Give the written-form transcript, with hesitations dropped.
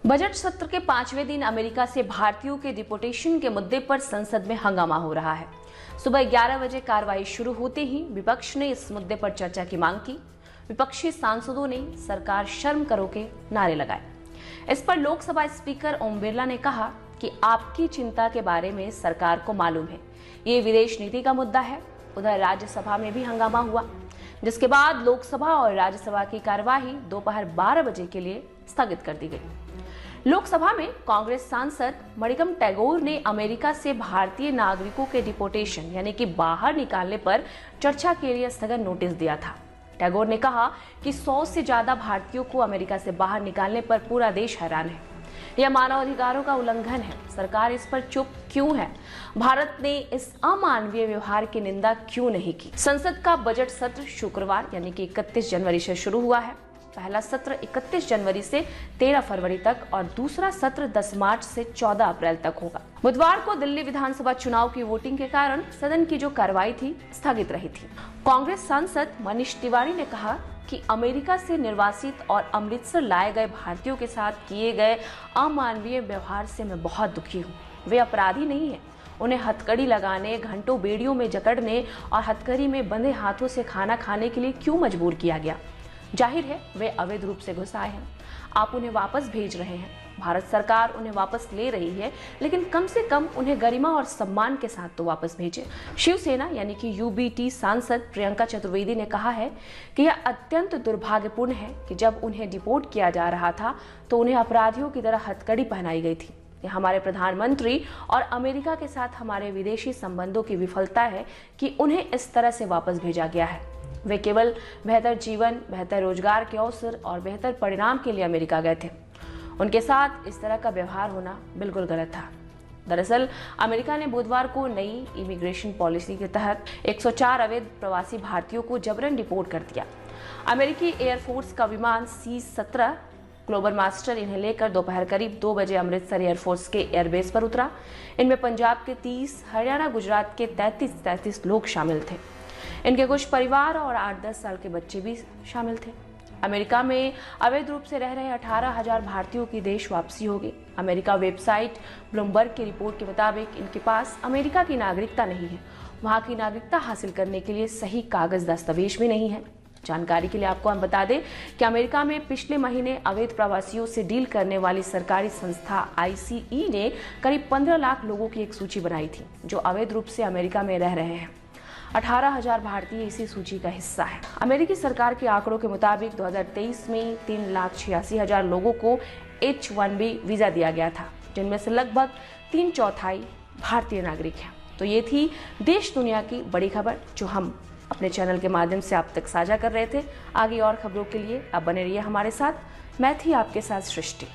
Budget सत्र के 5वें दिन अमेरिका से भारतीयों के डिपोटेशन के मुद्दे पर संसद में हंगामा हो रहा है। सुबह 11 बजे कार्रवाई शुरू होते ही विपक्ष ने इस मुद्दे पर चर्चा की मांग की। विपक्षी सांसदों ने सरकार शर्म करो के नारे लगाए। इस पर लोकसभा स्पीकर ओम बिरला ने कहा कि आपकी चिंता के बारे में सरकार को मालूम है, ये विदेश नीति का मुद्दा है। उधर राज्यसभा में भी हंगामा हुआ, जिसके बाद लोकसभा और राज्यसभा की कार्यवाही दोपहर 12 बजे के लिए स्थगित कर दी गई। लोकसभा में कांग्रेस सांसद मणिकम टैगोर ने अमेरिका से भारतीय नागरिकों के डिपोटेशन यानी कि बाहर निकालने पर चर्चा के लिए स्थगन नोटिस दिया था। टैगोर ने कहा कि 100 से ज्यादा भारतीयों को अमेरिका से बाहर निकालने पर पूरा देश हैरान है। यह मानवाधिकारों का उल्लंघन है। सरकार इस पर चुप क्यों है? भारत ने इस अमानवीय व्यवहार की निंदा क्यों नहीं की? संसद का बजट सत्र शुक्रवार यानी कि 31 जनवरी से शुरू हुआ है। पहला सत्र 31 जनवरी से 13 फरवरी तक और दूसरा सत्र 10 मार्च से 14 अप्रैल तक होगा। बुधवार को दिल्ली विधानसभा चुनाव की वोटिंग के कारण सदन की जो कार्रवाई थी स्थगित रही थी। कांग्रेस सांसद मनीष तिवारी ने कहा कि अमेरिका से निर्वासित और अमृतसर लाए गए भारतीयों के साथ किए गए अमानवीय व्यवहार से मैं बहुत दुखी हूँ। वे अपराधी नहीं है। उन्हें हथकड़ी लगाने, घंटों बेड़ियों में जकड़ने और हथकड़ी में बंधे हाथों से खाना खाने के लिए क्यों मजबूर किया गया? जाहिर है वे अवैध रूप से घुस आए हैं। आप उन्हें वापस भेज रहे हैं। भारत सरकार उन्हें वापस ले रही है, लेकिन कम से कम उन्हें गरिमा और सम्मान के साथ तो वापस भेजे। शिवसेना यानी कि यूबीटी सांसद प्रियंका चतुर्वेदी ने कहा है कि यह अत्यंत दुर्भाग्यपूर्ण है कि जब उन्हें डिपोर्ट किया जा रहा था तो उन्हें अपराधियों की तरह हथकड़ी पहनाई गई थी। यह हमारे प्रधानमंत्री और अमेरिका के साथ हमारे विदेशी संबंधों की विफलता है कि उन्हें इस तरह से वापस भेजा गया है। वे केवल बेहतर जीवन, बेहतर रोजगार के अवसर और बेहतर परिणाम के लिए अमेरिका गए थे। उनके साथ इस तरह का व्यवहार होना बिल्कुल गलत था। दरअसल अमेरिका ने बुधवार को नई इमिग्रेशन पॉलिसी के तहत 104 अवैध प्रवासी भारतीयों को जबरन डिपोर्ट कर दिया। अमेरिकी एयरफोर्स का विमान C-17 ग्लोबल मास्टर इन्हें लेकर दोपहर करीब 2 बजे अमृतसर एयरफोर्स के एयरबेस पर उतरा। इनमें पंजाब के 30, हरियाणा गुजरात के 33 लोग शामिल थे। इनके कुछ परिवार और 8-10 साल के बच्चे भी शामिल थे। अमेरिका में अवैध रूप से रह रहे 18,000 भारतीयों की देश वापसी होगी। अमेरिका वेबसाइट ब्लूमबर्ग की रिपोर्ट के मुताबिक इनके पास अमेरिका की नागरिकता नहीं है। वहां की नागरिकता हासिल करने के लिए सही कागज दस्तावेज भी नहीं है। जानकारी के लिए आपको हम बता दें कि अमेरिका में पिछले महीने अवैध प्रवासियों से डील करने वाली सरकारी संस्था ICE ने करीब 15 लाख लोगों की एक सूची बनाई थी जो अवैध रूप से अमेरिका में रह रहे हैं। 18,000 भारतीय इसी सूची का हिस्सा है। अमेरिकी सरकार के आंकड़ों के मुताबिक 2023 में 3,86,000 लोगों को H-1B वीजा दिया गया था, जिनमें से लगभग 3/4 भारतीय नागरिक हैं। तो ये थी देश दुनिया की बड़ी खबर जो हम अपने चैनल के माध्यम से आप तक साझा कर रहे थे। आगे और खबरों के लिए आप बने रहिए हमारे साथ। मैं थी आपके साथ सृष्टि।